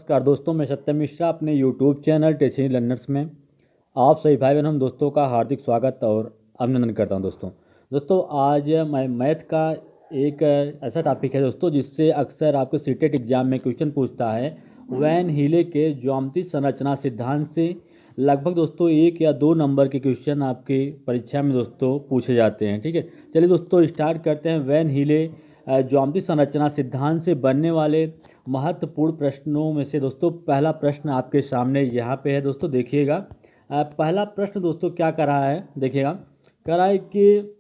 नमस्कार दोस्तों, मैं सत्यम मिश्रा अपने यूट्यूब चैनल टेक्निकल लर्नर्स में आप सभी भाई बहनों दोस्तों का हार्दिक स्वागत और अभिनंदन करता हूं। दोस्तों आज मैं मैथ का एक ऐसा टॉपिक है दोस्तों जिससे अक्सर आपके सीटेट एग्जाम में क्वेश्चन पूछता है। वैन हीले के ज्यामितीय संरचना सिद्धांत से लगभग दोस्तों 1 या 2 नंबर के क्वेश्चन आपकी परीक्षा में दोस्तों पूछे जाते हैं। ठीक है, चलिए दोस्तों स्टार्ट करते हैं। वैन हीले ज्यामितीय संरचना सिद्धांत से बनने वाले महत्वपूर्ण प्रश्नों में से दोस्तों पहला प्रश्न आपके सामने यहाँ पे है दोस्तों, देखिएगा। पहला प्रश्न दोस्तों क्या कर रहा है, देखिएगा। कह रहा है कि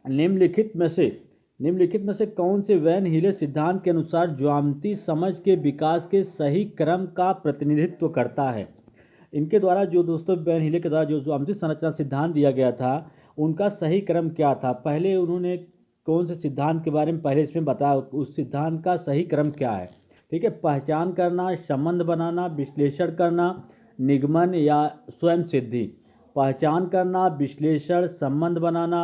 निम्नलिखित में से कौन से वैन हीले सिद्धांत के अनुसार ज्यामितीय समझ के विकास के सही क्रम का प्रतिनिधित्व करता है। इनके द्वारा जो दोस्तों वैन हीले के द्वारा जो ज्यामितीय संरचना सिद्धांत दिया गया था उनका सही क्रम क्या था। पहले उन्होंने कौन से सिद्धांत के बारे में पहले इसमें बताया, उस सिद्धांत का सही क्रम क्या है। ठीक है, पहचान करना, संबंध बनाना, विश्लेषण करना, निगमन या स्वयं सिद्धि। पहचान करना, विश्लेषण, संबंध बनाना,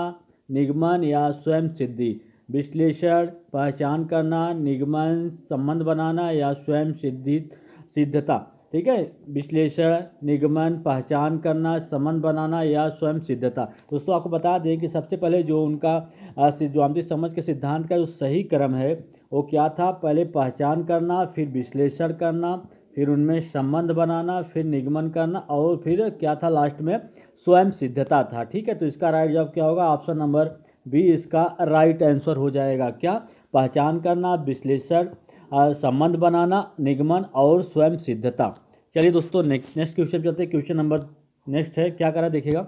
निगमन या स्वयं सिद्धि। विश्लेषण, पहचान करना, निगमन, संबंध बनाना या स्वयं सिद्धता। ठीक है, विश्लेषण, निगमन, पहचान करना, संबंध बनाना या स्वयं सिद्धता। दोस्तों आपको बता दें कि सबसे पहले जो उनका ज्यामितीय समझ के सिद्धांत का जो सही क्रम है वो क्या था। पहले पहचान करना, फिर विश्लेषण करना, फिर उनमें संबंध बनाना, फिर निगमन करना और फिर क्या था लास्ट में स्वयं सिद्धता था। ठीक है, तो इसका राइट जवाब क्या होगा, ऑप्शन नंबर बी इसका राइट आंसर हो जाएगा। क्या, पहचान करना, विश्लेषण, संबंध बनाना, निगमन और स्वयं सिद्धता। चलिए दोस्तों नेक्स्ट क्वेश्चन चलते हैं। क्वेश्चन नंबर नेक्स्ट है, क्या करा देखिएगा।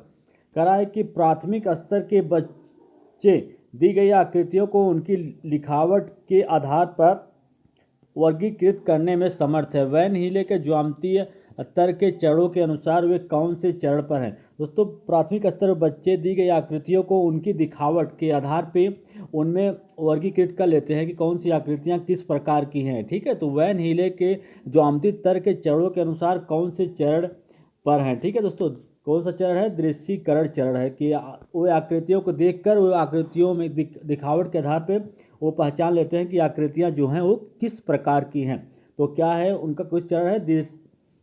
करा है कि प्राथमिक स्तर के बच्चे दी गई आकृतियों को उनकी लिखावट के आधार पर वर्गीकृत करने में समर्थ है। वैन हीले के ज्यामितीय स्तर के चरणों के अनुसार वे कौन से चरण पर हैं। दोस्तों प्राथमिक स्तर पर बच्चे दी गई आकृतियों को उनकी दिखावट के आधार पे उनमें वर्गीकृत कर लेते हैं कि कौन सी आकृतियां किस प्रकार की हैं। ठीक है, तो वैन हीले के ज्यामितीय स्तर के चरणों के अनुसार कौन से चरण पर हैं। ठीक है दोस्तों, कौन सा चरण है, दृश्यीकरण चरण है कि वो आकृतियों को देखकर वो आकृतियों में दिखावट के आधार पे वो पहचान लेते हैं कि आकृतियां जो हैं वो किस प्रकार की हैं। तो क्या है उनका कुछ चरण है,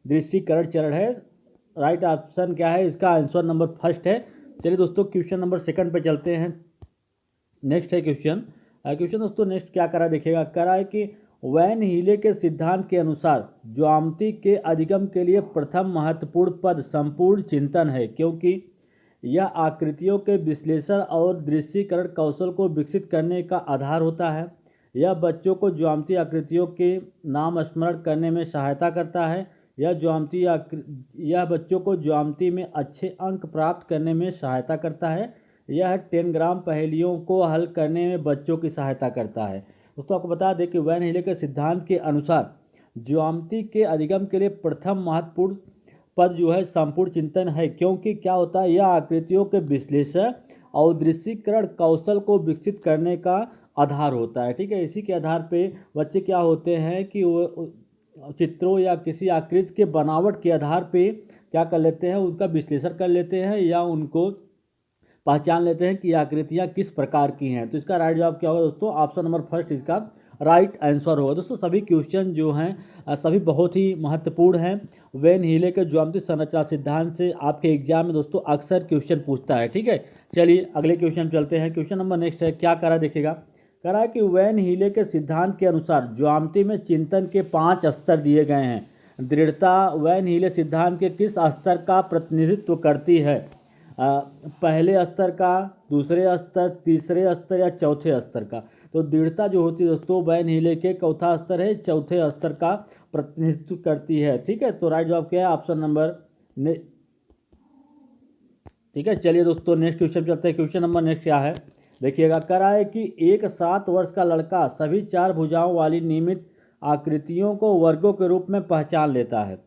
दृश्यीकरण चरण है। राइट ऑप्शन क्या है, इसका आंसर नंबर फर्स्ट है। चलिए दोस्तों क्वेश्चन नंबर सेकंड पे चलते हैं। नेक्स्ट है क्वेश्चन दोस्तों नेक्स्ट क्या करा देखिएगा। करा है कि वैन हीले के सिद्धांत के अनुसार ज्यामिति के अधिगम के लिए प्रथम महत्वपूर्ण पद संपूर्ण चिंतन है, क्योंकि यह आकृतियों के विश्लेषण और दृश्यीकरण कौशल को विकसित करने का आधार होता है। यह बच्चों को ज्यामितीय आकृतियों के नाम स्मरण करने में सहायता करता है। यह बच्चों को ज्यामिति में अच्छे अंक प्राप्त करने में सहायता करता है। यह 10 ग्राम पहेलियों को हल करने में बच्चों की सहायता करता है। दोस्तों आपको बता दें कि वैन हीले के सिद्धांत के अनुसार ज्यामिति के अधिगम के लिए प्रथम महत्वपूर्ण पद जो है संपूर्ण चिंतन है, क्योंकि क्या होता है, यह आकृतियों के विश्लेषण और दृश्यीकरण कौशल को विकसित करने का आधार होता है। ठीक है, इसी के आधार पे बच्चे क्या होते हैं कि वो चित्रों या किसी आकृति के बनावट के आधार पे क्या कर लेते हैं, उनका विश्लेषण कर लेते हैं या उनको पहचान लेते हैं कि आकृतियां किस प्रकार की हैं। तो इसका राइट जवाब क्या होगा दोस्तों, ऑप्शन नंबर फर्स्ट इसका राइट आंसर होगा। दोस्तों सभी क्वेश्चन जो हैं सभी बहुत ही महत्वपूर्ण हैं। वैन हीले के ज्यामितीय संरचना सिद्धांत से आपके एग्जाम में दोस्तों अक्सर क्वेश्चन पूछता है। ठीक है, चलिए अगले क्वेश्चन चलते हैं। क्वेश्चन नंबर नेक्स्ट है, क्या करा देखिएगा। करा है कि वैन हीले के सिद्धांत के अनुसार ज्यामिति में चिंतन के 5 स्तर दिए गए हैं। दृढ़ता वैन हीले सिद्धांत के किस स्तर का प्रतिनिधित्व करती है। पहले स्तर का, दूसरे स्तर, तीसरे स्तर या चौथे स्तर का। तो दृढ़ता जो होती है दोस्तों वैन हीले के चौथा स्तर है, चौथे स्तर का प्रतिनिधित्व करती है। ठीक है, तो राइट जवाब क्या है, ऑप्शन नंबर ठीक है। चलिए दोस्तों नेक्स्ट क्वेश्चन चलते हैं। क्वेश्चन नंबर नेक्स्ट क्या है देखिएगा। करा है कि एक 7 वर्ष का लड़का सभी 4 भुजाओं वाली नियमित आकृतियों को वर्गों के रूप में पहचान लेता है।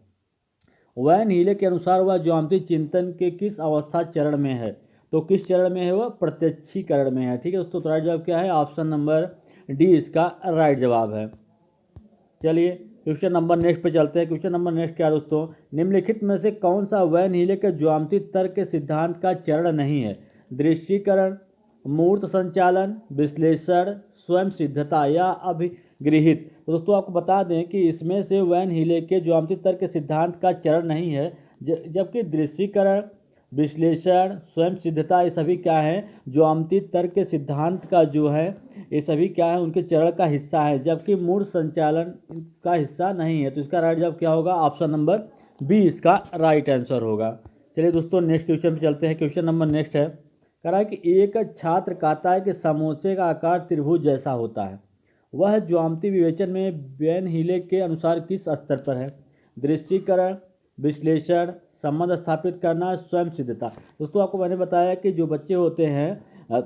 वैन हीले के अनुसार वह ज्यामितीय चिंतन के किस अवस्था चरण में है। तो किस चरण में है, वह प्रत्यक्षीकरण में है। ठीक है दोस्तों, तो राइट जवाब क्या है, ऑप्शन नंबर डी इसका राइट जवाब है। चलिए क्वेश्चन नंबर नेक्स्ट पे चलते हैं। क्वेश्चन नंबर नेक्स्ट क्या है दोस्तों, निम्नलिखित में से कौन सा वैन हीले के ज्यामितीय तर्क के सिद्धांत का चरण नहीं है। दृश्यीकरण, मूर्त संचालन, विश्लेषण, स्वयं सिद्धता या अभिगृहित। तो दोस्तों आपको बता दें कि इसमें से वैन हीले के ज्यामितीय तर्क के सिद्धांत का चरण नहीं है, जबकि दृश्यीकरण, विश्लेषण, स्वयं सिद्धता ये सभी क्या है, ज्यामितीय तर्क के सिद्धांत का जो है ये सभी क्या है, उनके चरण का हिस्सा है, जबकि मूल संचालन का हिस्सा नहीं है। तो इसका राइट जवाब क्या होगा, ऑप्शन नंबर बी इसका राइट आंसर होगा। चलिए दोस्तों नेक्स्ट क्वेश्चन पे चलते हैं। क्वेश्चन नंबर नेक्स्ट है, कह रहा है कि एक छात्र कहता है कि समोसे का आकार त्रिभुज जैसा होता है, वह ज्यामितीय विवेचन में वैन हीले के अनुसार किस स्तर पर है? दृश्यीकरण, विश्लेषण, संबंध स्थापित करना, स्वयं सिद्धता। दोस्तों आपको मैंने बताया कि जो बच्चे होते हैं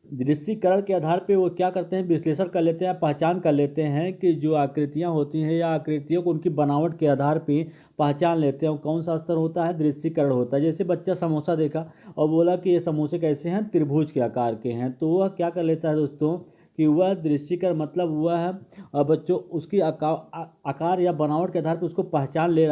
दृश्यीकरण के आधार पे वो क्या करते हैं, विश्लेषण कर लेते हैं, पहचान कर लेते हैं कि जो आकृतियां होती हैं या आकृतियों को उनकी बनावट के आधार पे पहचान लेते हैं। कौन सा स्तर होता है, दृश्यीकरण होता है। जैसे बच्चा समोसा देखा और बोला कि ये समोसे कैसे हैं, त्रिभुज के आकार के हैं, तो वह क्या कर लेता है दोस्तों कि वह दृश्यीकरण मतलब वह है बच्चों उसकी आकार या बनावट के आधार पर उसको पहचान ले